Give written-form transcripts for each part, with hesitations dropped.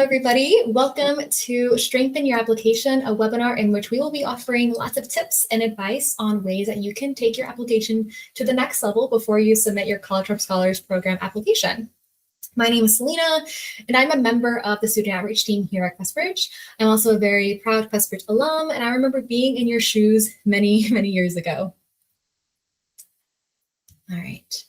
everybody. Welcome to Strengthen Your Application, a webinar in which we will be offering lots of tips and advice on ways that you can take your application to the next level before you submit your College Prep Scholars Program application. My name is Selena, and I'm a member of the student outreach team here at QuestBridge. I'm also a very proud QuestBridge alum, and I remember being in your shoes many, many years ago. All right.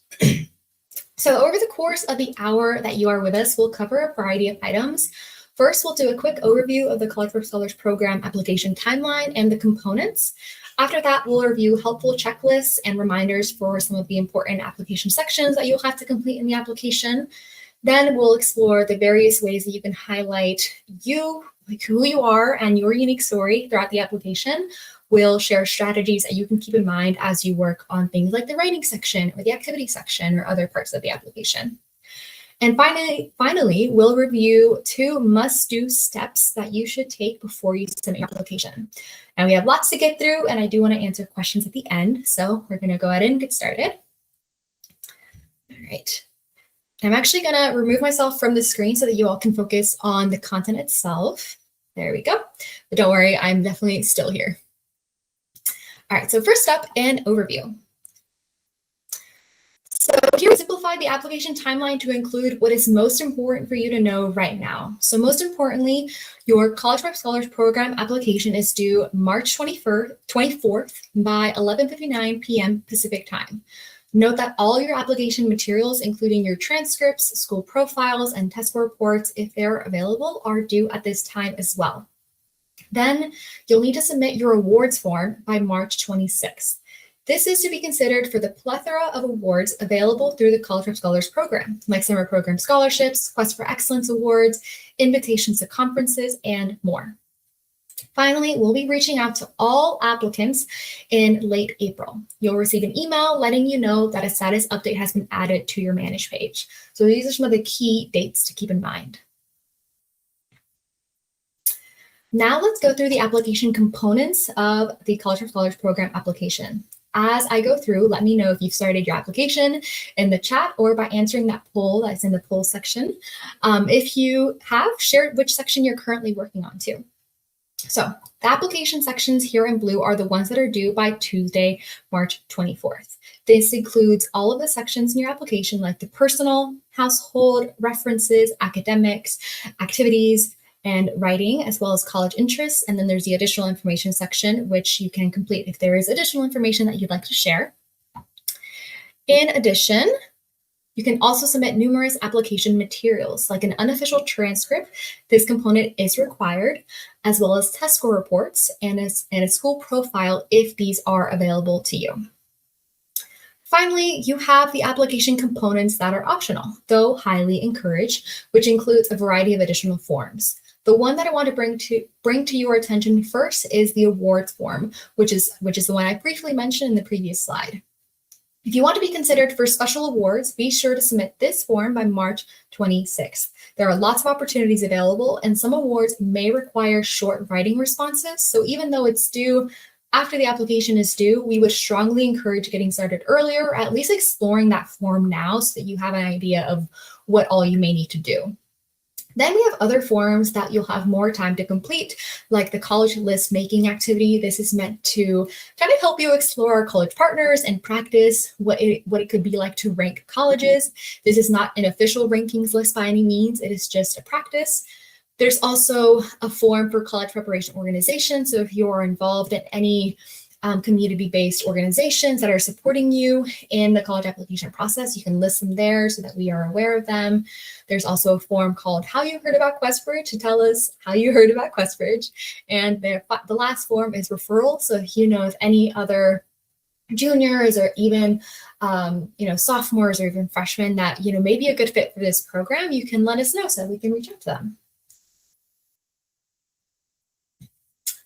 So over the course of the hour that you are with us, we'll cover a variety of items. First, we'll do a quick overview of the College Prep Scholars Program application timeline and the components. After that, we'll review helpful checklists and reminders for some of the important application sections that you'll have to complete in the application. Then we'll explore the various ways that you can highlight who you are and your unique story throughout the application. We'll share strategies that you can keep in mind as you work on things like the writing section or the activity section or other parts of the application. And finally, we'll review 2 must-do steps that you should take before you submit your application. And we have lots to get through, and I do want to answer questions at the end, so we're going to go ahead and get started. All right. I'm actually going to remove myself from the screen so that you all can focus on the content itself. There we go. But don't worry, I'm definitely still here. All right, so first up, an overview. So here we simplify the application timeline to include what is most important for you to know right now. So most importantly, your College Prep Scholars Program application is due March 24th by 11:59 p.m. Pacific time. Note that all your application materials, including your transcripts, school profiles, and test score reports, if they're available, are due at this time as well. Then you'll need to submit your awards form by March 26th. This is to be considered for the plethora of awards available through the College Prep Scholars Program, like summer program scholarships, Quest for Excellence awards, invitations to conferences, and more. Finally, we'll be reaching out to all applicants in late April. You'll receive an email letting you know that a status update has been added to your Manage page. So these are some of the key dates to keep in mind. Now let's go through the application components of the College Prep Scholars Program application. As I go through, let me know if you've started your application in the chat or by answering that poll that's in the poll section. If you have, share which section you're currently working on too. So the application sections here in blue are the ones that are due by Tuesday, March 24th. This includes all of the sections in your application like the personal, household, references, academics, activities, and writing, as well as college interests. And then there's the additional information section, which you can complete if there is additional information that you'd like to share. In addition, you can also submit numerous application materials, like an unofficial transcript. This component is required, as well as test score reports and a school profile if these are available to you. Finally, you have the application components that are optional, though highly encouraged, which includes a variety of additional forms. The one that I want to bring to your attention first is the awards form, which is the one I briefly mentioned in the previous slide. If you want to be considered for special awards, be sure to submit this form by March 26th. There are lots of opportunities available, and some awards may require short writing responses. So even though it's due after the application is due, we would strongly encourage getting started earlier, or at least exploring that form now so that you have an idea of what all you may need to do. Then we have other forms that you'll have more time to complete, like the college list making activity. This is meant to kind of help you explore college partners and practice what it could be like to rank colleges. This is not an official rankings list by any means. It is just a practice. There's also a form for college preparation organization. So if you are involved in any community-based organizations that are supporting you in the college application process, you can list them there so that we are aware of them. There's also a form called How You Heard About QuestBridge to tell us how you heard about QuestBridge. And the last form is referral. So if you know of any other juniors or even sophomores or even freshmen that may be a good fit for this program, you can let us know so that we can reach out to them.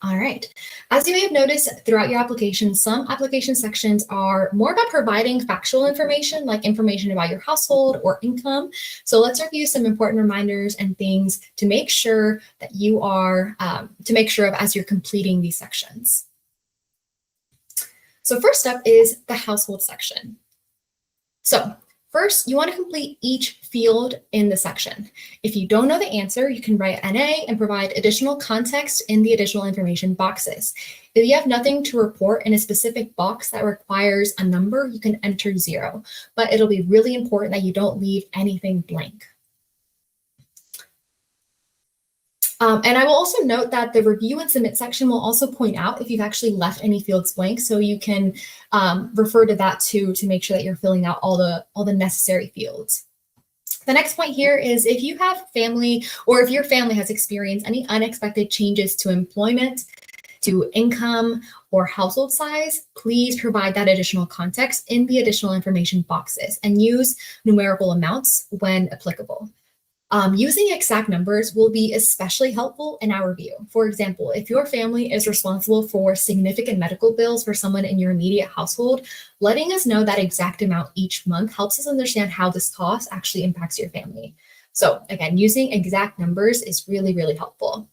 All right. As you may have noticed throughout your application, some application sections are more about providing factual information, like information about your household or income. So let's review some important reminders and things to make sure that you are, as you're completing these sections. So first up is the household section. So First, you want to complete each field in the section. If you don't know the answer, you can write NA and provide additional context in the additional information boxes. If you have nothing to report in a specific box that requires a number, you can enter 0, but it'll be really important that you don't leave anything blank. And I will also note that the review and submit section will also point out if you've actually left any fields blank, so you can refer to that too to make sure that you're filling out all the necessary fields. The next point here is if you have family or if your family has experienced any unexpected changes to employment, to income, or household size, please provide that additional context in the additional information boxes and use numerical amounts when applicable. Using exact numbers will be especially helpful in our review. For example, if your family is responsible for significant medical bills for someone in your immediate household, letting us know that exact amount each month helps us understand how this cost actually impacts your family. So again, using exact numbers is really, really helpful.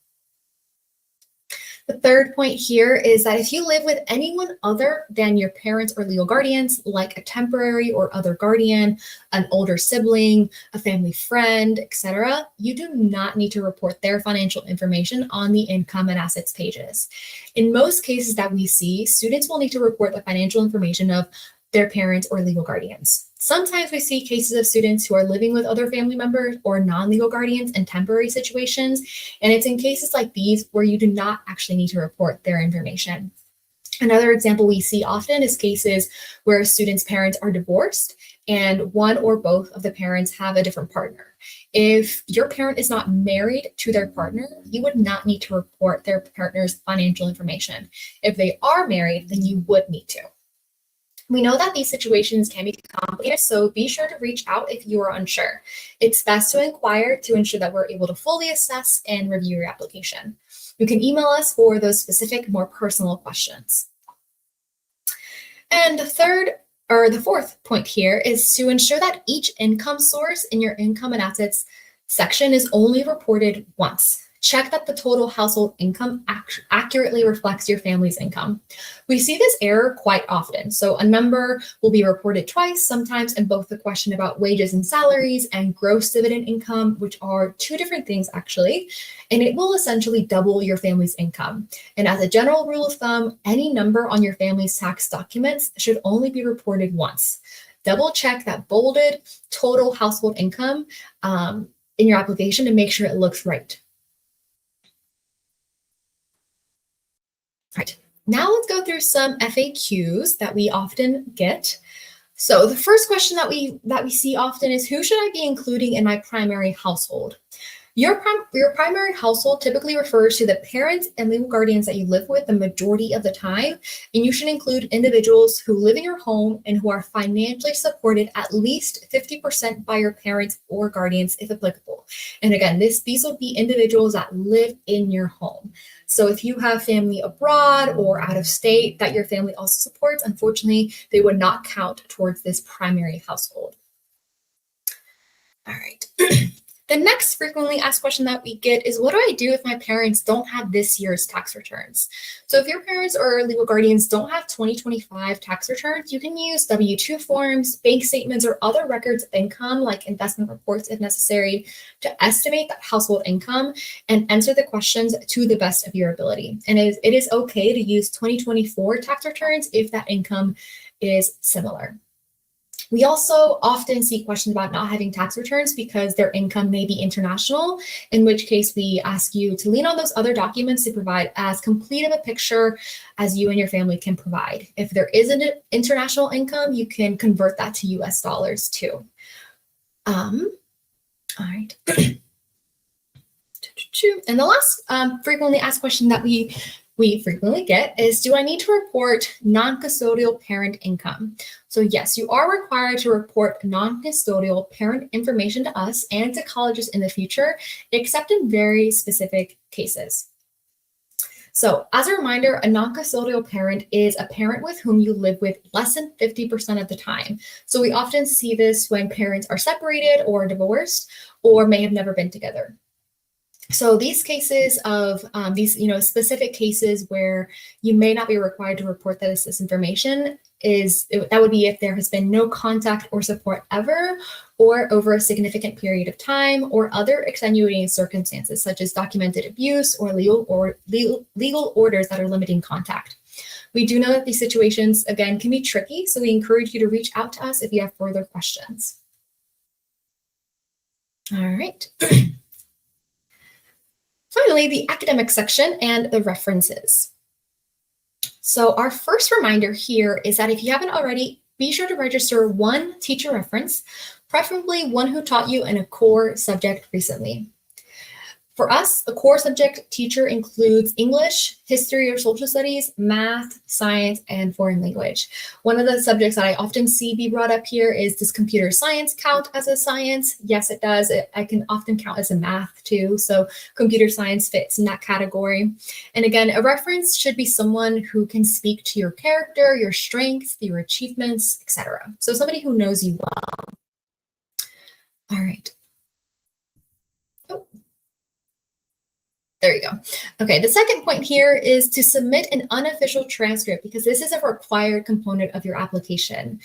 The third point here is that if you live with anyone other than your parents or legal guardians, like a temporary or other guardian, an older sibling, a family friend, etc., you do not need to report their financial information on the income and assets pages. In most cases that we see, students will need to report the financial information of their parents or legal guardians. Sometimes we see cases of students who are living with other family members or non-legal guardians in temporary situations, and it's in cases like these where you do not actually need to report their information. Another example we see often is cases where students' parents are divorced and one or both of the parents have a different partner. If your parent is not married to their partner, you would not need to report their partner's financial information. If they are married, then you would need to. We know that these situations can be complicated, so be sure to reach out if you are unsure. It's best to inquire to ensure that we're able to fully assess and review your application. You can email us for those specific, more personal questions. And the fourth point here is to ensure that each income source in your income and assets section is only reported once. Check that the total household income accurately reflects your family's income. We see this error quite often. So a number will be reported twice, sometimes in both the question about wages and salaries and gross dividend income, which are two different things actually, and it will essentially double your family's income. And as a general rule of thumb, any number on your family's tax documents should only be reported once. Double check that bolded total household income in your application to make sure it looks right. Right. Now let's go through some FAQs that we often get. So the first question that we see often is, who should I be including in my primary household? Your primary household typically refers to the parents and legal guardians that you live with the majority of the time, and you should include individuals who live in your home and who are financially supported at least 50% by your parents or guardians if applicable. And again, these will be individuals that live in your home. So if you have family abroad or out of state that your family also supports, unfortunately, they would not count towards this primary household. All right. The next frequently asked question that we get is, what do I do if my parents don't have this year's tax returns? So if your parents or legal guardians don't have 2025 tax returns, you can use W-2 forms, bank statements, or other records of income like investment reports if necessary to estimate that household income and answer the questions to the best of your ability. And it is okay to use 2024 tax returns if that income is similar. We also often see questions about not having tax returns because their income may be international, in which case we ask you to lean on those other documents to provide as complete of a picture as you and your family can provide. If there is an international income, you can convert that to US dollars too. All right. And the last frequently asked question that we frequently get is, do I need to report non-custodial parent income? So yes, you are required to report non-custodial parent information to us and to colleges in the future, except in very specific cases. So as a reminder, a non-custodial parent is a parent with whom you live with less than 50% of the time. So we often see this when parents are separated or divorced or may have never been together. So these cases of these, specific cases where you may not be required to report this information that would be if there has been no contact or support ever, or over a significant period of time, or other extenuating circumstances such as documented abuse or legal orders that are limiting contact. We do know that these situations, again, can be tricky, so we encourage you to reach out to us if you have further questions. All right. Finally, the academic section and the references. So our first reminder here is that if you haven't already, be sure to register one teacher reference, preferably one who taught you in a core subject recently. For us, a core subject teacher includes English, history or social studies, math, science, and foreign language. One of the subjects that I often see be brought up here is, does computer science count as a science? Yes, it does. I can often count as a math too, so computer science fits in that category. And again, a reference should be someone who can speak to your character, your strengths, your achievements, etc. So somebody who knows you well. All right. There you go. Okay, the second point here is to submit an unofficial transcript, because this is a required component of your application.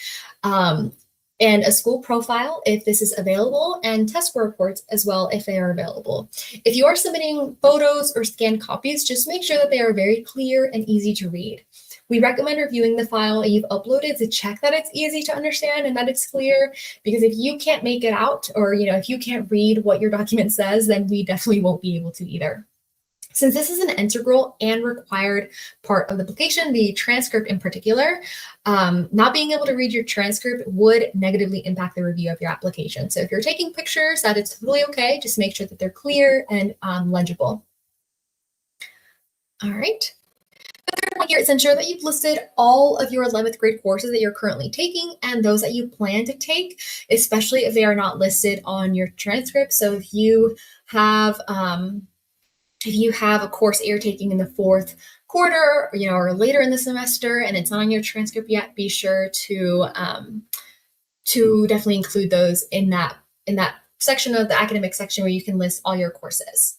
And a school profile if this is available, and test score reports as well if they are available. If you are submitting photos or scanned copies, just make sure that they are very clear and easy to read. We recommend reviewing the file that you've uploaded to check that it's easy to understand and that it's clear, because if you can't make it out, or if you can't read what your document says, then we definitely won't be able to either. Since this is an integral and required part of the application, the transcript in particular, not being able to read your transcript would negatively impact the review of your application. So if you're taking pictures, that is totally okay. Just make sure that they're clear and legible. All right. The third point here is ensure that you've listed all of your 11th grade courses that you're currently taking and those that you plan to take, especially if they are not listed on your transcript. So if you have a course that you're taking in the fourth quarter, or later in the semester, and it's not on your transcript yet, be sure to definitely include those in that section of the academic section where you can list all your courses.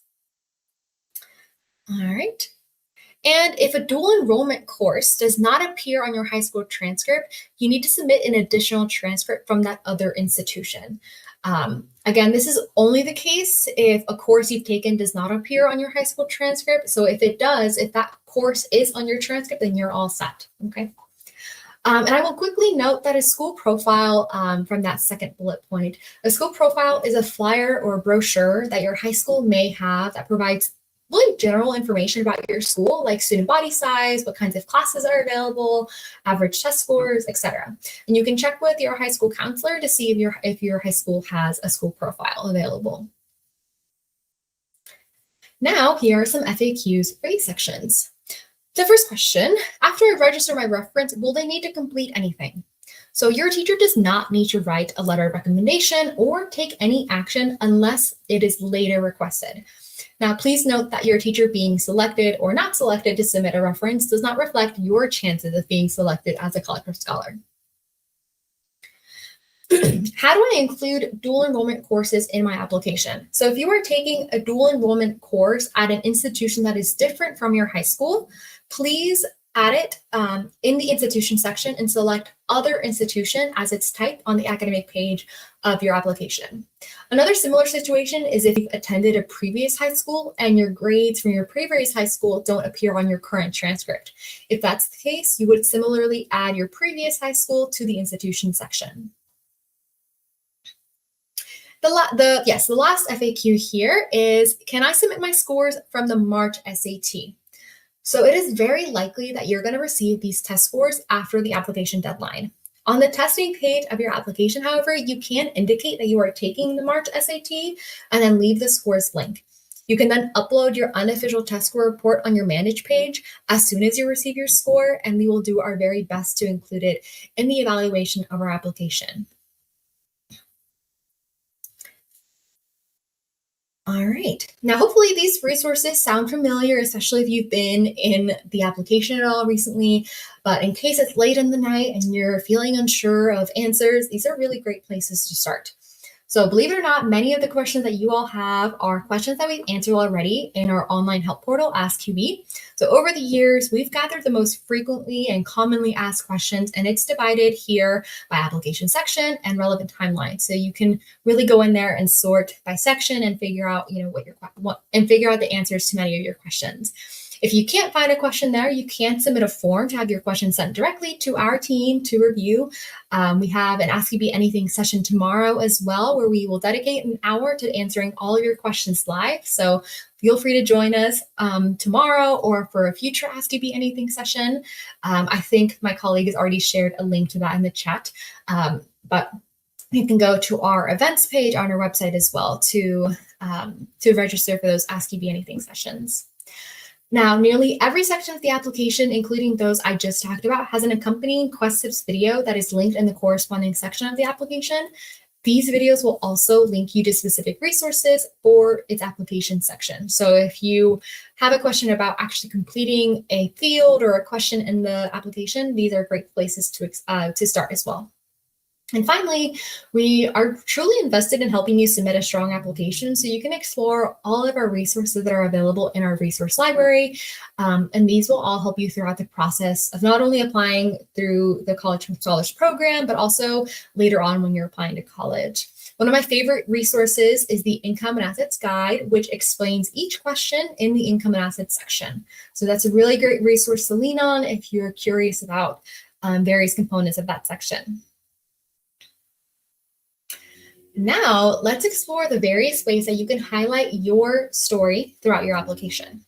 All right. And if a dual enrollment course does not appear on your high school transcript, you need to submit an additional transcript from that other institution. Again, this is only the case if a course you've taken does not appear on your high school transcript. So if it does, if that course is on your transcript, then you're all set, okay? And I will quickly note that a school profile, from that second bullet point, a school profile is a flyer or a brochure that your high school may have that provides really general information about your school, like student body size, what kinds of classes are available, average test scores, etc. And you can check with your high school counselor to see if your high school has a school profile available. Now, here are some FAQs for these sections. The first question, after I register my reference, will they need to complete anything? So your teacher does not need to write a letter of recommendation or take any action unless it is later requested. Now, please note that your teacher being selected or not selected to submit a reference does not reflect your chances of being selected as a College Prep Scholar. How do I include dual enrollment courses in my application? So if you are taking a dual enrollment course at an institution that is different from your high school, please add it in the institution section and select other institution as its type on the academic page of your application. Another similar situation is if you've attended a previous high school and your grades from your previous high school don't appear on your current transcript. If that's the case, you would similarly add your previous high school to the institution section. The last FAQ here is, can I submit my scores from the March SAT? So it is very likely that you're going to receive these test scores after the application deadline. On the testing page of your application, however, you can indicate that you are taking the March SAT and then leave the scores link. You can then upload your unofficial test score report on your Manage page as soon as you receive your score, and we will do our very best to include it in the evaluation of our application. All right. Now, hopefully these resources sound familiar, especially if you've been in the application at all recently. But in case it's late in the night and you're feeling unsure of answers, these are really great places to start. So believe it or not, many of the questions that you all have are questions that we've answered already in our online help portal, AskQB. So over the years, we've gathered the most frequently and commonly asked questions, and it's divided here by application section and relevant timeline. So you can really go in there and sort by section and figure out, figure out the answers to many of your questions. If you can't find a question there, you can submit a form to have your question sent directly to our team to review. We have an Ask You Be Anything session tomorrow as well, where we will dedicate an hour to answering all of your questions live. So feel free to join us tomorrow or for a future Ask You Be Anything session. I think my colleague has already shared a link to that in the chat, but you can go to our events page on our website as well to register for those Ask You Be Anything sessions. Now, nearly every section of the application, including those I just talked about, has an accompanying Quest Tips video that is linked in the corresponding section of the application. These videos will also link you to specific resources for its application section. So if you have a question about actually completing a field or a question in the application, these are great places to start as well. And finally, we are truly invested in helping you submit a strong application, so you can explore all of our resources that are available in our resource library. And these will all help you throughout the process of not only applying through the College for Scholars program, but also later on when you're applying to college. One of my favorite resources is the Income and Assets Guide, which explains each question in the Income and Assets section. So that's a really great resource to lean on if you're curious about various components of that section. Now, let's explore the various ways that you can highlight your story throughout your application.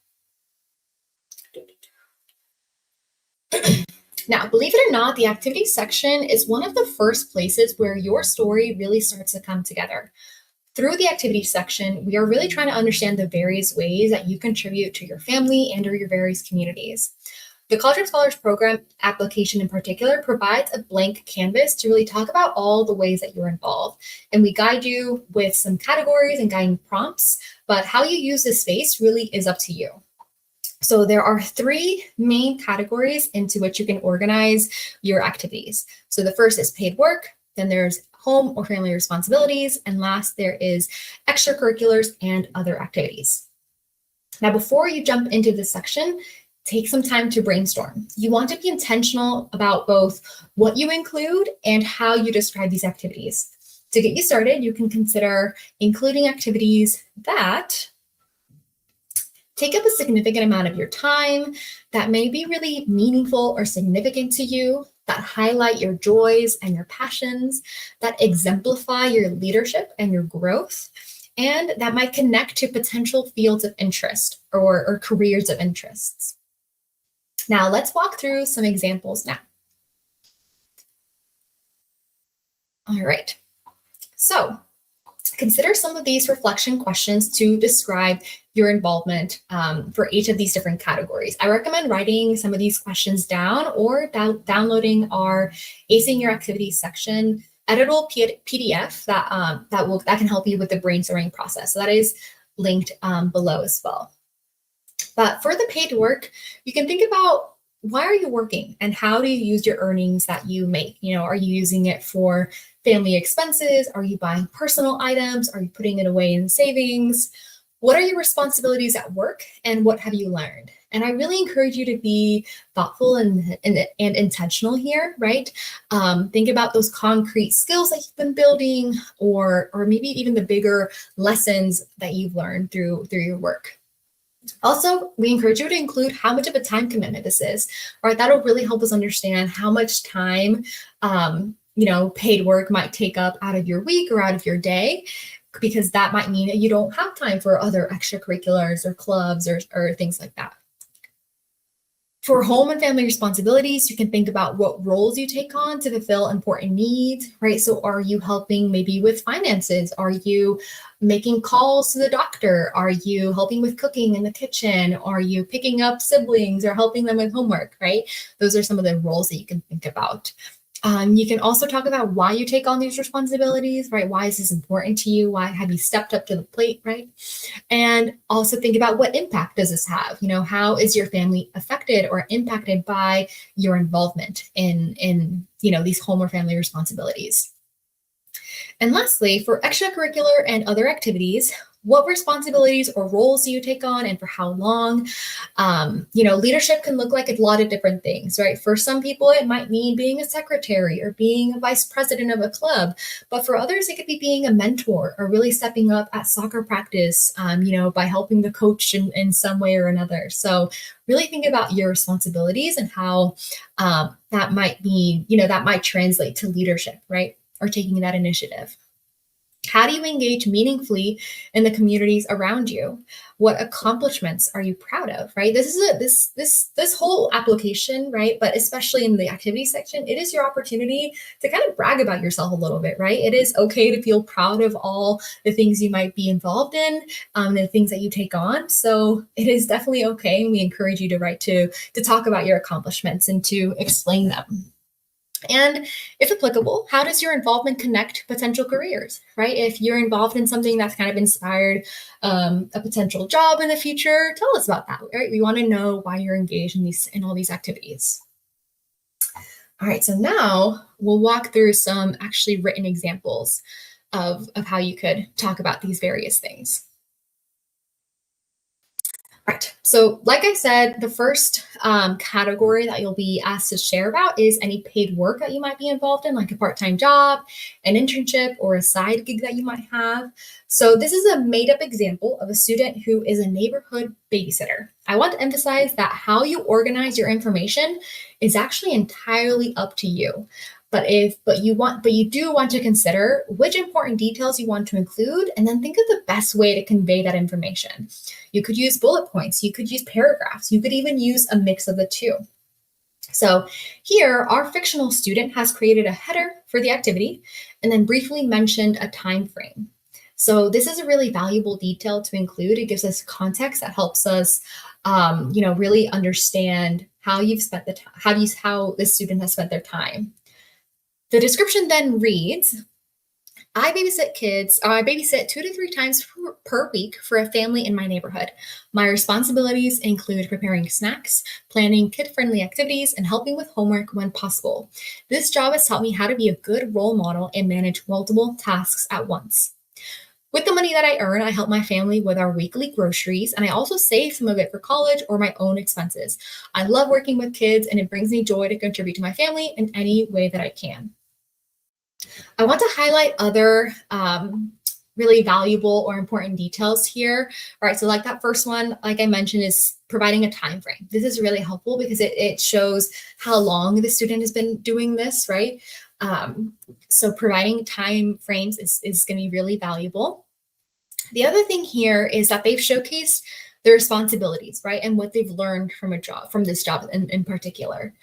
Now, believe it or not, the activities section is one of the first places where your story really starts to come together. Through the activities section, we are really trying to understand the various ways that you contribute to your family and or your various communities. The College of Scholars program application in particular provides a blank canvas to really talk about all the ways that you're involved. And we guide you with some categories and guiding prompts, but how you use this space really is up to you. So there are 3 main categories into which you can organize your activities. So the first is paid work, then there's home or family responsibilities, and last there is extracurriculars and other activities. Now, before you jump into this section, take some time to brainstorm. You want to be intentional about both what you include and how you describe these activities. To get you started, you can consider including activities that take up a significant amount of your time, that may be really meaningful or significant to you, that highlight your joys and your passions, that exemplify your leadership and your growth, and that might connect to potential fields of interest or careers of interests. Now, let's walk through some examples now. All right, so consider some of these reflection questions to describe your involvement for each of these different categories. I recommend writing some of these questions down or downloading our Acing Your Activities section editable PDF that can help you with the brainstorming process. So that is linked below as well. But for the paid work, you can think about, why are you working and how do you use your earnings that you make? Are you using it for family expenses? Are you buying personal items? Are you putting it away in savings? What are your responsibilities at work and what have you learned? And I really encourage you to be thoughtful and intentional here, right? Think about those concrete skills that you've been building or maybe even the bigger lessons that you've learned through your work. Also, we encourage you to include how much of a time commitment this is, right? That'll really help us understand how much time, paid work might take up out of your week or out of your day, because that might mean that you don't have time for other extracurriculars or clubs or things like that. For home and family responsibilities, you can think about what roles you take on to fulfill important needs, right? So are you helping maybe with finances? Are you making calls to the doctor? Are you helping with cooking in the kitchen? Are you picking up siblings or helping them with homework, right? Those are some of the roles that you can think about. You can also talk about why you take on these responsibilities, right? Why is this important to you? Why have you stepped up to the plate, right? And also think about, what impact does this have? How is your family affected or impacted by your involvement in these home or family responsibilities? And lastly, for extracurricular and other activities, what responsibilities or roles do you take on and for how long? Leadership can look like a lot of different things, right? For some people, it might mean being a secretary or being a vice president of a club. But for others, it could be being a mentor or really stepping up at soccer practice, by helping the coach in some way or another. So really think about your responsibilities and how that might be, that might translate to leadership, right? Or taking that initiative. How do you engage meaningfully in the communities around you? What accomplishments are you proud of? Right. This whole application, right? But especially in the activity section, it is your opportunity to kind of brag about yourself a little bit, right? It is okay to feel proud of all the things you might be involved in, the things that you take on. So it is definitely okay. And we encourage you to write to talk about your accomplishments and to explain them. And if applicable, how does your involvement connect potential careers, right? If you're involved in something that's kind of inspired a potential job in the future, tell us about that, right? We want to know why you're engaged in all these activities. All right, so now we'll walk through some actually written examples of how you could talk about these various things. Right. So, like I said, the first category that you'll be asked to share about is any paid work that you might be involved in, like a part time job, an internship, or a side gig that you might have. So, this is a made up example of a student who is a neighborhood babysitter. I want to emphasize that how you organize your information is actually entirely up to you. But you do want to consider which important details you want to include and then think of the best way to convey that information. You could use bullet points, you could use paragraphs, you could even use a mix of the two. So here, our fictional student has created a header for the activity and then briefly mentioned a time frame. So this is a really valuable detail to include. It gives us context that helps us, really understand how you've spent the time, how the student has spent their time. The description then reads, I babysit 2 to 3 times per week for a family in my neighborhood. My responsibilities include preparing snacks, planning kid-friendly activities, and helping with homework when possible. This job has taught me how to be a good role model and manage multiple tasks at once. With the money that I earn, I help my family with our weekly groceries, and I also save some of it for college or my own expenses. I love working with kids, and it brings me joy to contribute to my family in any way that I can. I want to highlight other really valuable or important details here. All right, so like that first one, like I mentioned, is providing a time frame. This is really helpful because it shows how long the student has been doing this, right? So providing time frames is going to be really valuable. The other thing here is that they've showcased their responsibilities, right? And what they've learned from this job in particular.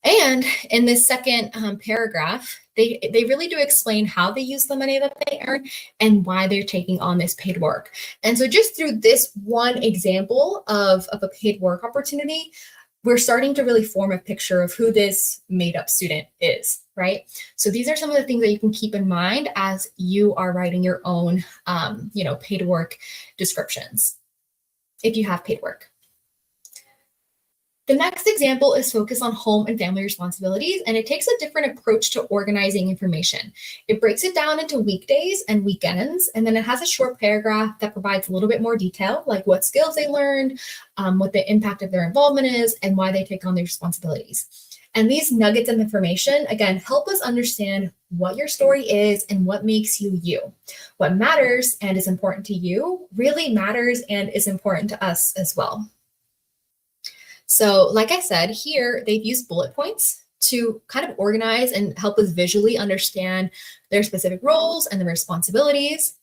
And in this second paragraph, they really do explain how they use the money that they earn and why they're taking on this paid work. And so just through this one example of a paid work opportunity, we're starting to really form a picture of who this made up student is, right? So these are some of the things that you can keep in mind as you are writing your own, paid work descriptions, if you have paid work. The next example is focused on home and family responsibilities, and it takes a different approach to organizing information. It breaks it down into weekdays and weekends, and then it has a short paragraph that provides a little bit more detail, like what skills they learned, what the impact of their involvement is, and why they take on their responsibilities. And these nuggets of information, again, help us understand what your story is and what makes you you. What matters and is important to you really matters and is important to us as well. So like I said, here they've used bullet points to kind of organize and help us visually understand their specific roles and the responsibilities.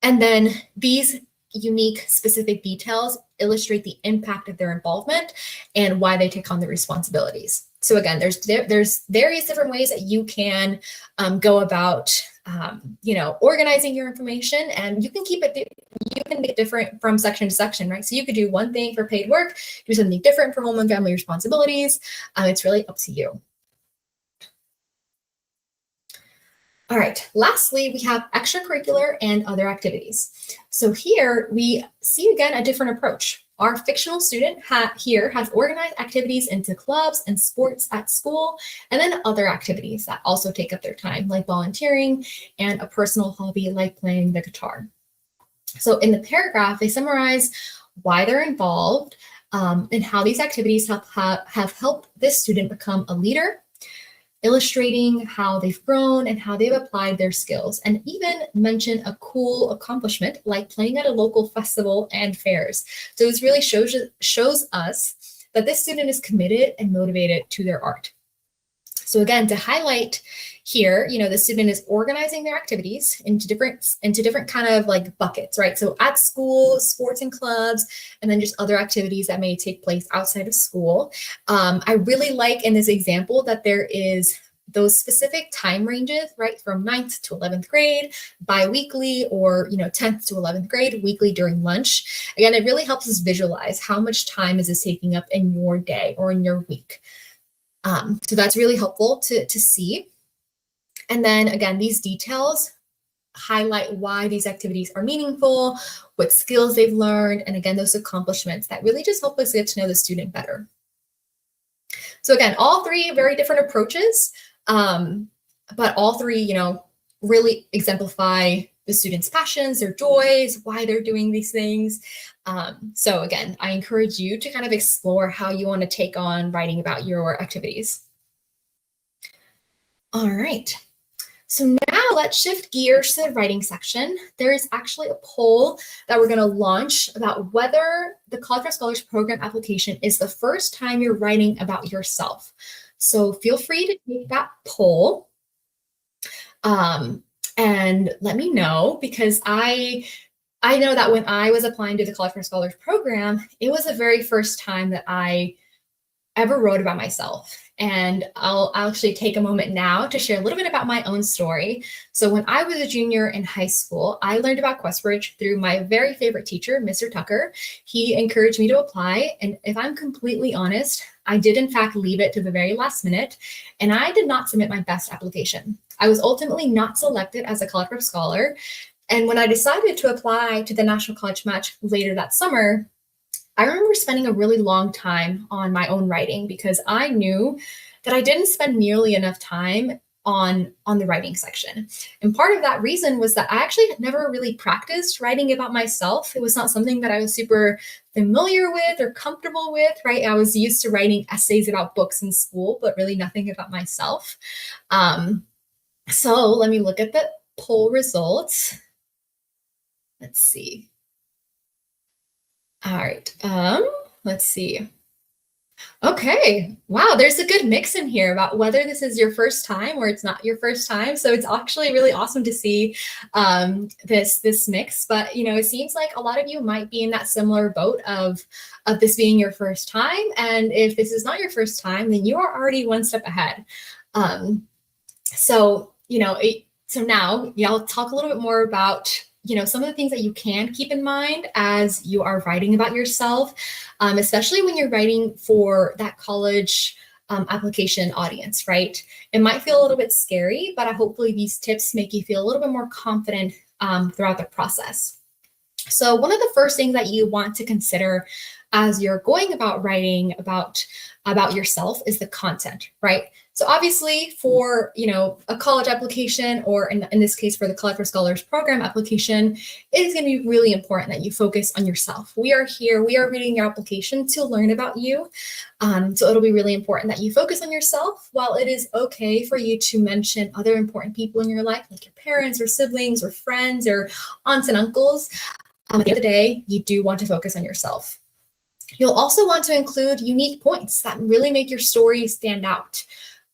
And then these unique specific details illustrate the impact of their involvement and why they take on the responsibilities. So again, there's various different ways that you can go about, organizing your information, and you can make it different from section to section, right? So you could do one thing for paid work, do something different for home and family responsibilities. It's really up to you. All right, lastly, we have extracurricular and other activities. So here we see again a different approach. Our fictional student here has organized activities into clubs and sports at school, and then other activities that also take up their time, like volunteering and a personal hobby like playing the guitar. So in the paragraph, they summarize why they're involved and how these activities have helped this student become a leader, illustrating how they've grown and how they've applied their skills, and even mention a cool accomplishment like playing at a local festival and fairs. So this really shows us that this student is committed and motivated to their art. So again, to highlight here, the student is organizing their activities into different kind of like buckets, right? So at school, sports and clubs, and then just other activities that may take place outside of school. I really like in this example that there is those specific time ranges, right? From 9th to 11th grade, bi-weekly, or 10th to 11th grade, weekly during lunch. Again, it really helps us visualize how much time is this taking up in your day or in your week. So that's really helpful to see. And then again, these details highlight why these activities are meaningful, what skills they've learned, and again, those accomplishments that really just help us get to know the student better. So again, all three very different approaches, but all three, really exemplify the students' passions, their joys, why they're doing these things. So again, I encourage you to kind of explore how you want to take on writing about your activities. All right. So now let's shift gears to the writing section. There is actually a poll that we're going to launch about whether the College for Scholars program application is the first time you're writing about yourself. So feel free to take that poll. And let me know, because I know that when I was applying to the College for Scholars program, it was the very first time that I ever wrote about myself. And I'll actually take a moment now to share a little bit about my own story. So when I was a junior in high school, I learned about QuestBridge through my very favorite teacher, Mr. Tucker. He encouraged me to apply. And if I'm completely honest, I did in fact leave it to the very last minute, and I did not submit my best application. I was ultimately not selected as a College Prep Scholar. And when I decided to apply to the National College Match later that summer, I remember spending a really long time on my own writing because I knew that I didn't spend nearly enough time on the writing section. And part of that reason was that I actually had never really practiced writing about myself. It was not something that I was super familiar with or comfortable with, right? I was used to writing essays about books in school, but really nothing about myself. So let me look at the poll results. Let's see. All right, let's see. Okay, wow, there's a good mix in here about whether this is your first time or it's not your first time. So it's actually really awesome to see this mix. But it seems like a lot of you might be in that similar boat of this being your first time. And if this is not your first time, then you are already one step ahead. So now I'll talk a little bit more about some of the things that you can keep in mind as you are writing about yourself, especially when you're writing for that college application audience, right? It might feel a little bit scary, but hopefully these tips make you feel a little bit more confident throughout the process. So one of the first things that you want to consider as you're going about writing about yourself is the content, right? So obviously for, a college application, or in this case for the College for Scholars program application, it is going to be really important that you focus on yourself. We are reading your application to learn about you. So it'll be really important that you focus on yourself. While it is okay for you to mention other important people in your life, like your parents or siblings or friends or aunts and uncles, at the end of the day, you do want to focus on yourself. You'll also want to include unique points that really make your story stand out,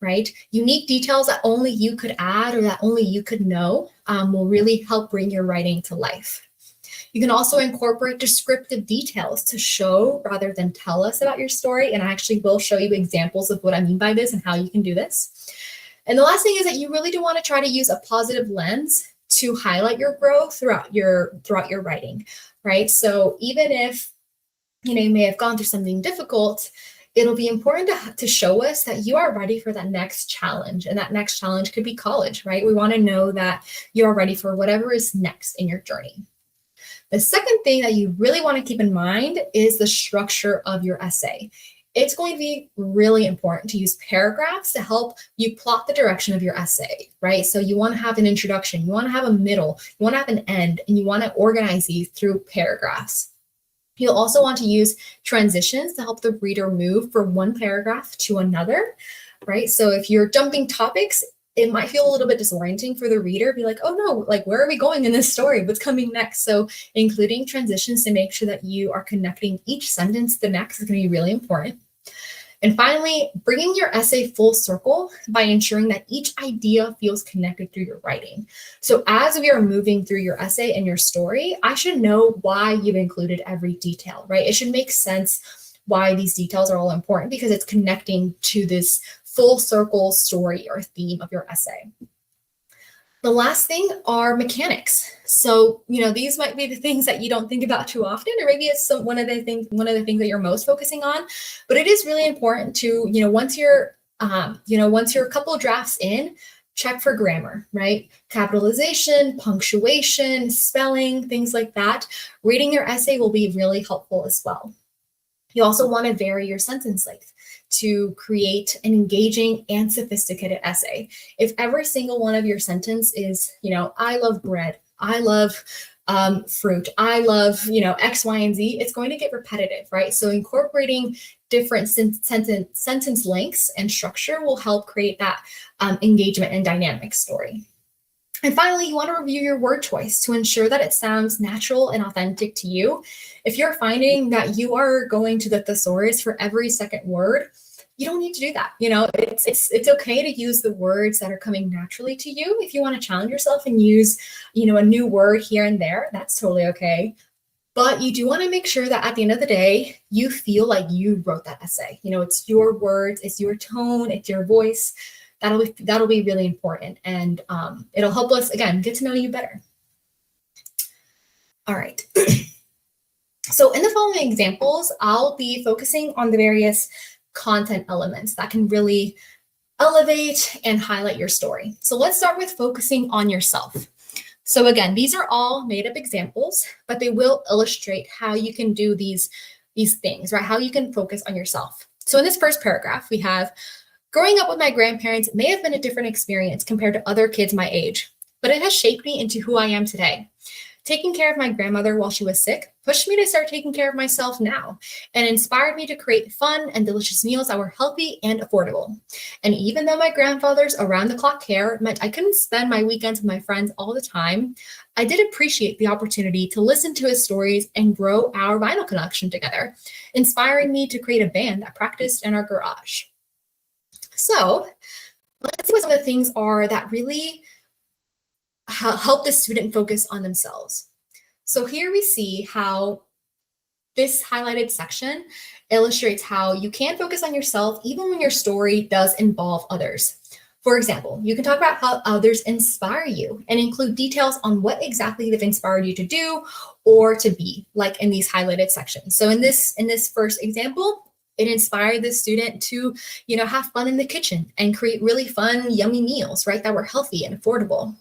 right? Unique details that only you could add or that only you could know will really help bring your writing to life. You can also incorporate descriptive details to show rather than tell us about your story. And I actually will show you examples of what I mean by this and how you can do this. And the last thing is that you really do want to try to use a positive lens to highlight your growth throughout your writing, right? So even if you may have gone through something difficult, it'll be important to show us that you are ready for that next challenge. And that next challenge could be college, right? We want to know that you are ready for whatever is next in your journey. The second thing that you really want to keep in mind is the structure of your essay. It's going to be really important to use paragraphs to help you plot the direction of your essay, right? So you want to have an introduction, you want to have a middle, you want to have an end, and you want to organize these through paragraphs. You'll also want to use transitions to help the reader move from one paragraph to another, right? So if you're jumping topics, it might feel a little bit disorienting for the reader, be like, oh no, like where are we going in this story? What's coming next? So including transitions to make sure that you are connecting each sentence to the next is going to be really important. And finally, bringing your essay full circle by ensuring that each idea feels connected through your writing. So as we are moving through your essay and your story, I should know why you've included every detail, right? It should make sense why these details are all important because it's connecting to this full circle story or theme of your essay. The last thing are mechanics. So, these might be the things that you don't think about too often, or maybe it's one of the things that you're most focusing on. But it is really important to, once you're a couple of drafts in, check for grammar, right? Capitalization, punctuation, spelling, things like that. Reading your essay will be really helpful as well. You also want to vary your sentence length to create an engaging and sophisticated essay. If every single one of your sentence is, I love bread, I love fruit, I love, X, Y, and Z, it's going to get repetitive, right? So incorporating different sentence lengths and structure will help create that engagement and dynamic story. And finally, you want to review your word choice to ensure that it sounds natural and authentic to you. If you're finding that you are going to the thesaurus for every second word, you don't need to do that. It's okay to use the words that are coming naturally to you. If you want to challenge yourself and use, a new word here and there, that's totally okay. But you do want to make sure that at the end of the day, you feel like you wrote that essay. It's your words, it's your tone, it's your voice. That'll be really important, and it'll help us, again, get to know you better. All right. So in the following examples, I'll be focusing on the various content elements that can really elevate and highlight your story. So let's start with focusing on yourself. So again, these are all made up examples, but they will illustrate how you can do these things, right? How you can focus on yourself. So in this first paragraph, we have, growing up with my grandparents may have been a different experience compared to other kids my age, but it has shaped me into who I am today. Taking care of my grandmother while she was sick pushed me to start taking care of myself now and inspired me to create fun and delicious meals that were healthy and affordable. And even though my grandfather's around-the-clock care meant I couldn't spend my weekends with my friends all the time, I did appreciate the opportunity to listen to his stories and grow our vinyl collection together, inspiring me to create a band that practiced in our garage. So let's see what some of the things are that really help the student focus on themselves. So here we see how this highlighted section illustrates how you can focus on yourself even when your story does involve others. For example, you can talk about how others inspire you and include details on what exactly they've inspired you to do or to be, like in these highlighted sections. So in this first example, it inspired the student to, have fun in the kitchen and create really fun, yummy meals, right, that were healthy and affordable.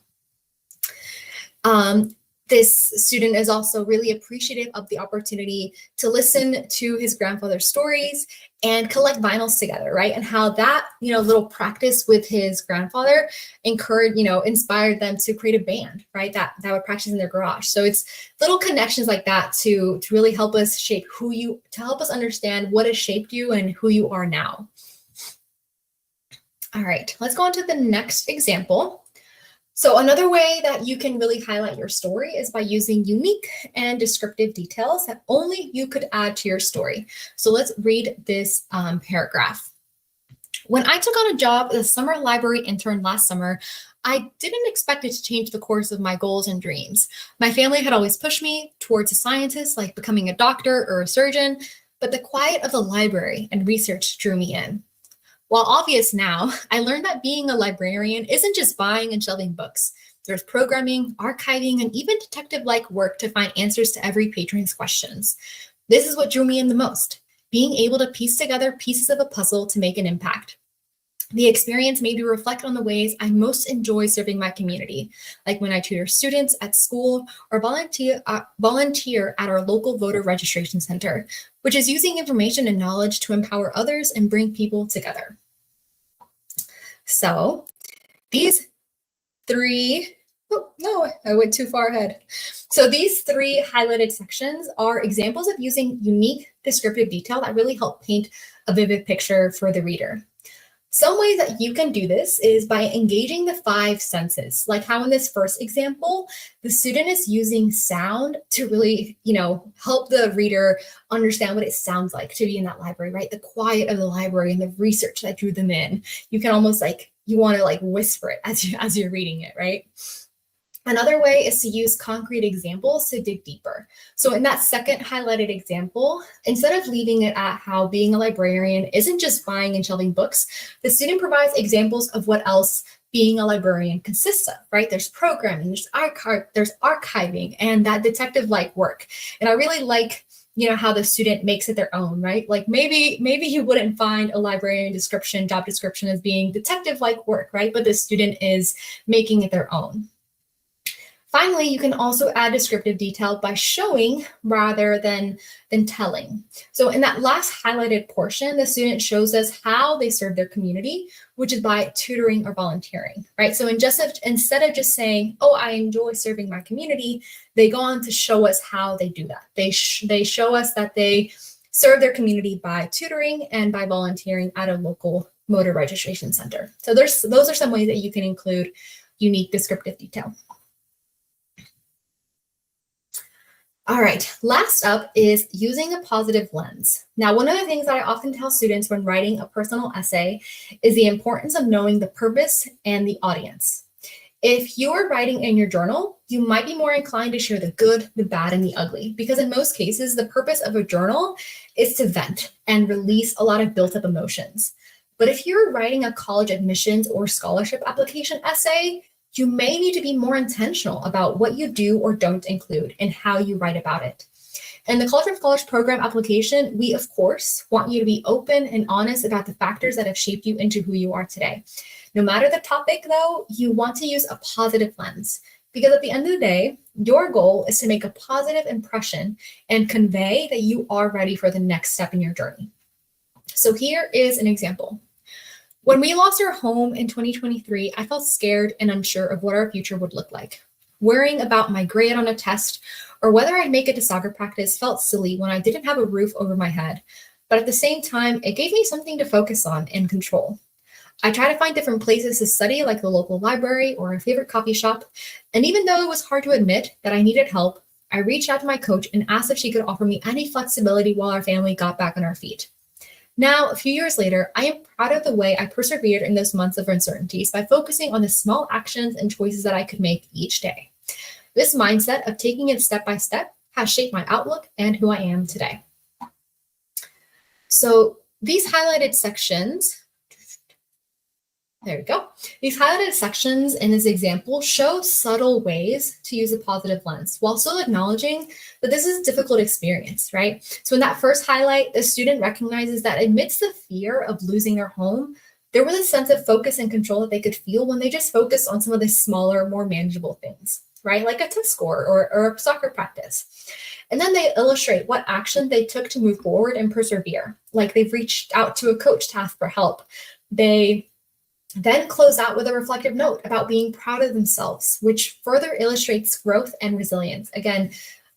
This student is also really appreciative of the opportunity to listen to his grandfather's stories and collect vinyls together, right? And how that, little practice with his grandfather inspired them to create a band, right? That would practice in their garage. So it's little connections like that to really help us to help us understand what has shaped you and who you are now. All right, let's go on to the next example. So another way that you can really highlight your story is by using unique and descriptive details that only you could add to your story. So let's read this paragraph. When I took on a job as a summer library intern last summer, I didn't expect it to change the course of my goals and dreams. My family had always pushed me towards a scientist, like becoming a doctor or a surgeon, but the quiet of the library and research drew me in. While obvious now, I learned that being a librarian isn't just buying and shelving books. There's programming, archiving, and even detective-like work to find answers to every patron's questions. This is what drew me in the most. being able to piece together pieces of a puzzle to make an impact. The experience made me reflect on the ways I most enjoy serving my community, like when I tutor students at school or volunteer at our local voter registration center, which is using information and knowledge to empower others and bring people together. So these three, oh no, I went too far ahead. So these three highlighted sections are examples of using unique descriptive detail that really help paint a vivid picture for the reader. Some ways that you can do this is by engaging the 5 senses, like how in this first example, the student is using sound to really, help the reader understand what it sounds like to be in that library, right? The quiet of the library and the research that drew them in. You can almost you want to whisper it as you're reading it, right? Another way is to use concrete examples to dig deeper. So in that second highlighted example, instead of leaving it at how being a librarian isn't just buying and shelving books, the student provides examples of what else being a librarian consists of, right? There's programming, there's archiving, and that detective-like work. And I really like how the student makes it their own, right? Like maybe you wouldn't find a librarian job description as being detective-like work, right? But the student is making it their own. Finally, you can also add descriptive detail by showing rather than telling. So in that last highlighted portion, the student shows us how they serve their community, which is by tutoring or volunteering, right? So instead of just saying, oh, I enjoy serving my community, they go on to show us how they do that. They show us that they serve their community by tutoring and by volunteering at a local voter registration center. So those are some ways that you can include unique descriptive detail. All right, last up is using a positive lens. Now, one of the things that I often tell students when writing a personal essay is the importance of knowing the purpose and the audience. If you're writing in your journal, you might be more inclined to share the good, the bad, and the ugly, because in most cases, the purpose of a journal is to vent and release a lot of built-up emotions. But if you're writing a college admissions or scholarship application essay, you may need to be more intentional about what you do or don't include and how you write about it. In the College of Scholars program application, we, of course, want you to be open and honest about the factors that have shaped you into who you are today. No matter the topic, though, you want to use a positive lens, because at the end of the day, your goal is to make a positive impression and convey that you are ready for the next step in your journey. So here is an example. When we lost our home in 2023, I felt scared and unsure of what our future would look like. Worrying about my grade on a test or whether I'd make it to soccer practice felt silly when I didn't have a roof over my head. But at the same time, it gave me something to focus on and control. I tried to find different places to study, like the local library or a favorite coffee shop. And even though it was hard to admit that I needed help, I reached out to my coach and asked if she could offer me any flexibility while our family got back on our feet. Now, a few years later, I am proud of the way I persevered in those months of uncertainties by focusing on the small actions and choices that I could make each day. This mindset of taking it step by step has shaped my outlook and who I am today. So these highlighted sections, there we go. These highlighted sections in this example show subtle ways to use a positive lens while still acknowledging that this is a difficult experience, right? So in that first highlight, the student recognizes that amidst the fear of losing their home, there was a sense of focus and control that they could feel when they just focused on some of the smaller, more manageable things, right? Like a test score or a soccer practice. And then they illustrate what action they took to move forward and persevere. Like they've reached out to a coach to ask for help. They then close out with a reflective note about being proud of themselves, which further illustrates growth and resilience. Again,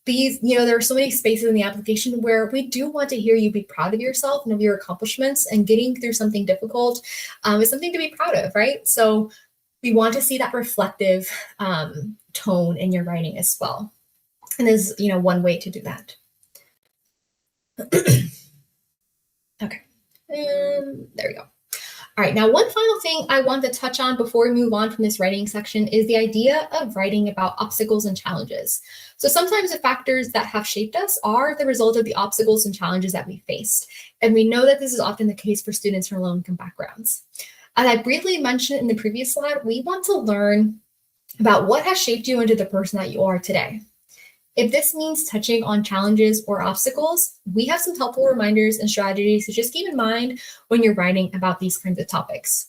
there are so many spaces in the application where we do want to hear you be proud of yourself and of your accomplishments, and getting through something difficult is something to be proud of, right? So we want to see that reflective tone in your writing as well. And there's, one way to do that. Okay, and there we go. All right, now one final thing I want to touch on before we move on from this writing section is the idea of writing about obstacles and challenges. So sometimes the factors that have shaped us are the result of the obstacles and challenges that we faced. And we know that this is often the case for students from low-income backgrounds. As I briefly mentioned in the previous slide, we want to learn about what has shaped you into the person that you are today. If this means touching on challenges or obstacles, we have some helpful reminders and strategies to just keep in mind when you're writing about these kinds of topics.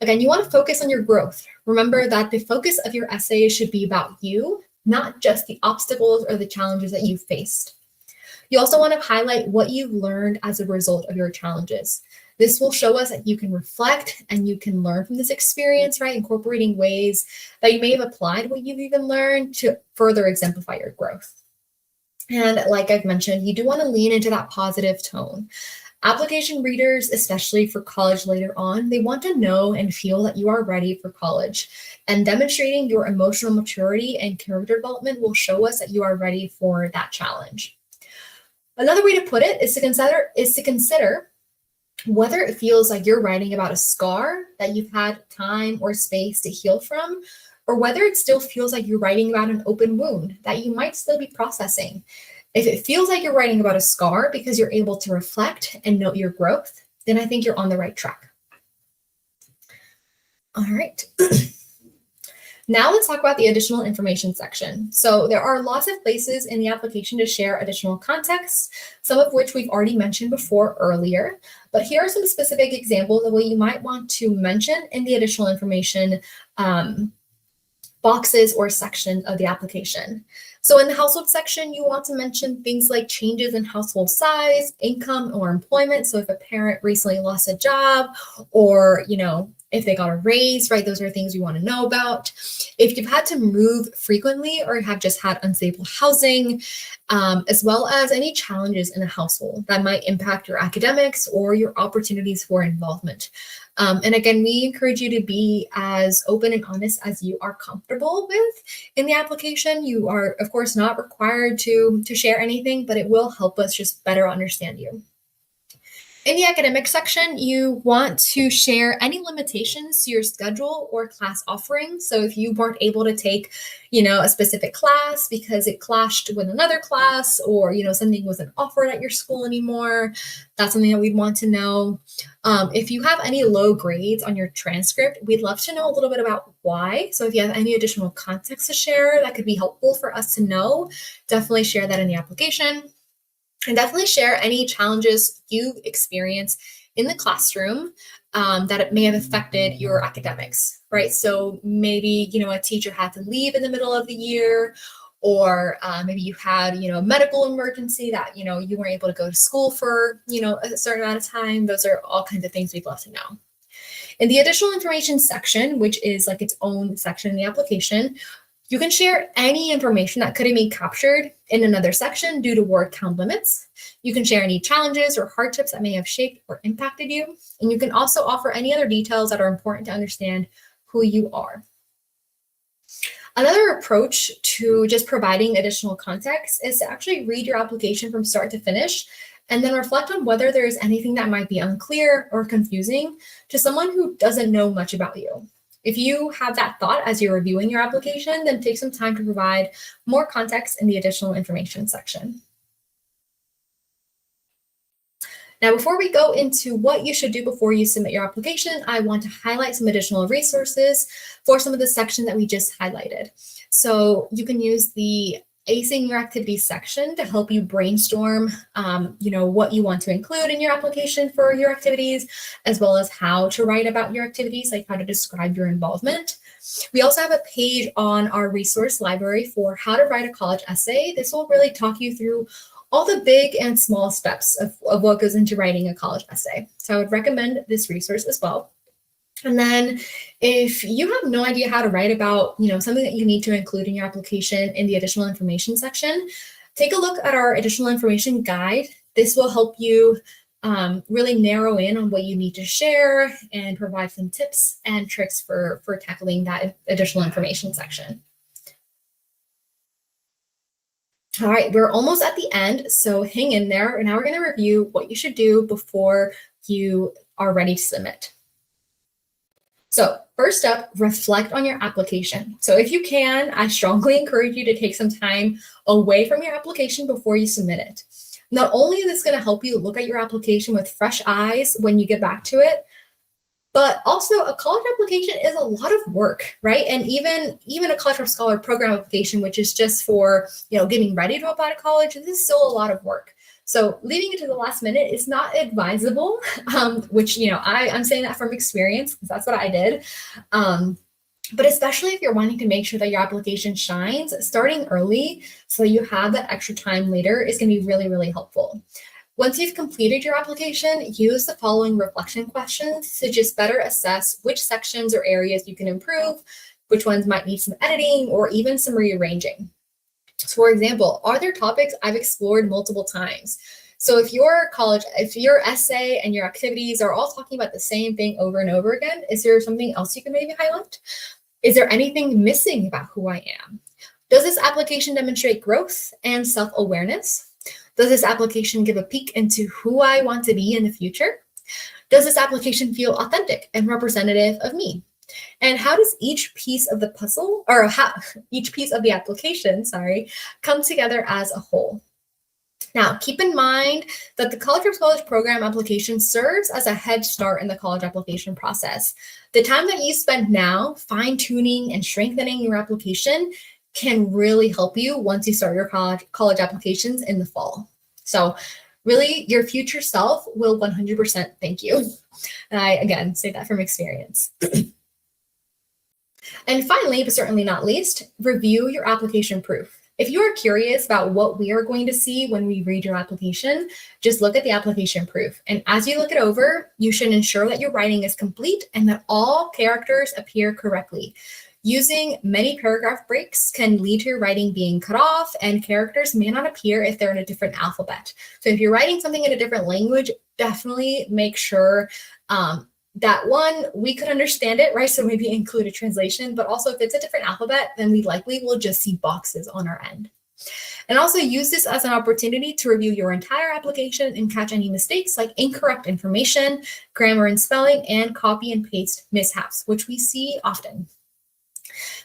Again, you want to focus on your growth. Remember that the focus of your essay should be about you, not just the obstacles or the challenges that you've faced. You also want to highlight what you've learned as a result of your challenges. This will show us that you can reflect and you can learn from this experience, right? Incorporating ways that you may have applied what you've even learned to further exemplify your growth. And like I've mentioned, you do want to lean into that positive tone. Application readers, especially for college later on, they want to know and feel that you are ready for college. And demonstrating your emotional maturity and character development will show us that you are ready for that challenge. Another way to put it is to consider whether it feels like you're writing about a scar that you've had time or space to heal from, or whether it still feels like you're writing about an open wound that you might still be processing. If it feels like you're writing about a scar because you're able to reflect and note your growth, then I think you're on the right track. All right. Now let's talk about the additional information section. So there are lots of places in the application to share additional context, some of which we've already mentioned before earlier, but here are some specific examples of what you might want to mention in the additional information boxes or section of the application. So in the household section, you want to mention things like changes in household size, income, or employment. So if a parent recently lost a job, or if they got a raise, right? Those are things you want to know about. If you've had to move frequently or have just had unstable housing, as well as any challenges in a household that might impact your academics or your opportunities for involvement. And again, we encourage you to be as open and honest as you are comfortable with in the application. You are, of course, not required to share anything, but it will help us just better understand you. In the academic section, you want to share any limitations to your schedule or class offerings. So if you weren't able to take, a specific class because it clashed with another class, or, something wasn't offered at your school anymore, that's something that we'd want to know. If you have any low grades on your transcript, we'd love to know a little bit about why. So if you have any additional context to share that could be helpful for us to know, definitely share that in the application. And definitely share any challenges you've experienced in the classroom that it may have affected your academics, right? So maybe, a teacher had to leave in the middle of the year, or maybe you had, a medical emergency that, you weren't able to go to school for, a certain amount of time. Those are all kinds of things we'd love to know. In the additional information section, which is like its own section in the application, you can share any information that could have been captured in another section due to word count limits. You can share any challenges or hardships that may have shaped or impacted you. And you can also offer any other details that are important to understand who you are. Another approach to just providing additional context is to actually read your application from start to finish and then reflect on whether there is anything that might be unclear or confusing to someone who doesn't know much about you. If you have that thought as you're reviewing your application, then take some time to provide more context in the additional information section. Now, before we go into what you should do before you submit your application, I want to highlight some additional resources for some of the sections that we just highlighted. So you can use the Acing Your Activities section to help you brainstorm, what you want to include in your application for your activities, as well as how to write about your activities, like how to describe your involvement. We also have a page on our resource library for how to write a college essay. This will really talk you through all the big and small steps of what goes into writing a college essay. So I would recommend this resource as well. And then if you have no idea how to write about, something that you need to include in your application in the additional information section, take a look at our additional information guide. This will help you really narrow in on what you need to share and provide some tips and tricks for tackling that additional information section. All right, we're almost at the end, so hang in there. And now we're going to review what you should do before you are ready to submit. So first up, reflect on your application. So if you can, I strongly encourage you to take some time away from your application before you submit it. Not only is this going to help you look at your application with fresh eyes when you get back to it, But also a college application is a lot of work, right? And even a College Prep Scholar program application, which is just for, getting ready to apply to college, this is still a lot of work. So leaving it to the last minute is not advisable, which, I'm saying that from experience because that's what I did. But especially if you're wanting to make sure that your application shines, starting early so you have that extra time later is going to be really, really helpful. Once you've completed your application, use the following reflection questions to just better assess which sections or areas you can improve, which ones might need some editing or even some rearranging. So for example, are there topics I've explored multiple times? So if your essay and your activities are all talking about the same thing over and over again, is there something else you can maybe highlight? Is there anything missing about who I am? Does this application demonstrate growth and self-awareness? Does this application give a peek into who I want to be in the future? Does this application feel authentic and representative of me? And how does each piece of the puzzle, or each piece of the application, come together as a whole? Now, keep in mind that the College Prep College program application serves as a head start in the college application process. The time that you spend now fine-tuning and strengthening your application can really help you once you start your college applications in the fall. So really, your future self will 100% thank you. And I, again, say that from experience. And finally, but certainly not least, review your application proof. If you are curious about what we are going to see when we read your application, just look at the application proof. And as you look it over, you should ensure that your writing is complete and that all characters appear correctly. Using many paragraph breaks can lead to your writing being cut off, and characters may not appear if they're in a different alphabet. So if you're writing something in a different language, definitely make sure that one, we could understand it, right? So maybe include a translation, but also if it's a different alphabet, then we likely will just see boxes on our end. And also use this as an opportunity to review your entire application and catch any mistakes like incorrect information, grammar and spelling, and copy and paste mishaps, which we see often.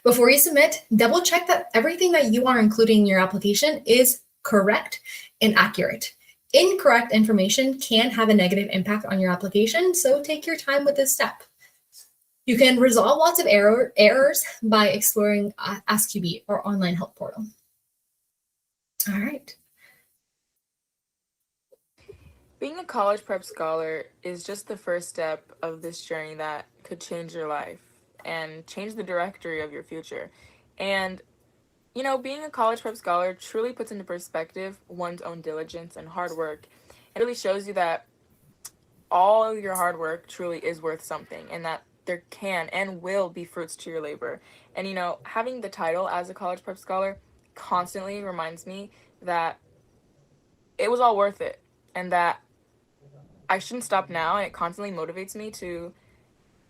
Before you submit, double check that everything that you are including in your application is correct and accurate. Incorrect information can have a negative impact on your application, so take your time with this step. You can resolve lots of errors by exploring AskQB or online help portal. All right. Being a college prep scholar is just the first step of this journey that could change your life and change the directory of your future. And, being a college prep scholar truly puts into perspective one's own diligence and hard work. It really shows you that all your hard work truly is worth something and that there can and will be fruits to your labor. And, having the title as a college prep scholar constantly reminds me that it was all worth it and that I shouldn't stop now, and it constantly motivates me to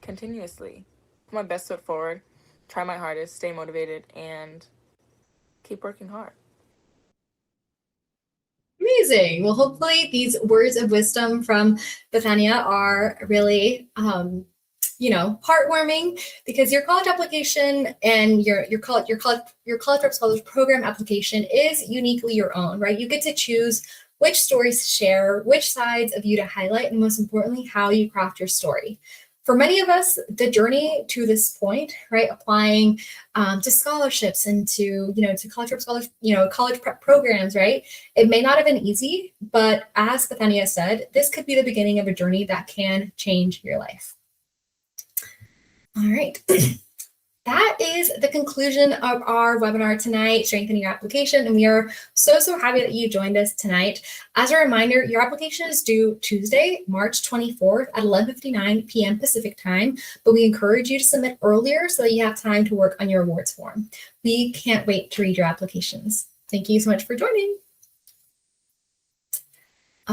continuously put my best foot forward, try my hardest, stay motivated, and keep working hard. Amazing. Well, hopefully these words of wisdom from Bethania are really, heartwarming, because your college application and your college prep college program application is uniquely your own, right? You get to choose which stories to share, which sides of you to highlight, and most importantly, how you craft your story. For many of us, the journey to this point, right, applying to scholarships and to college prep college prep programs, right, it may not have been easy, but as Bethania said, this could be the beginning of a journey that can change your life. All right. That is the conclusion of our webinar tonight, Strengthening Your Application, and we are so happy that you joined us tonight. As a reminder, your application is due Tuesday, March 24th at 11:59 p.m. Pacific time, but we encourage you to submit earlier so that you have time to work on your awards form. We can't wait to read your applications. Thank you so much for joining.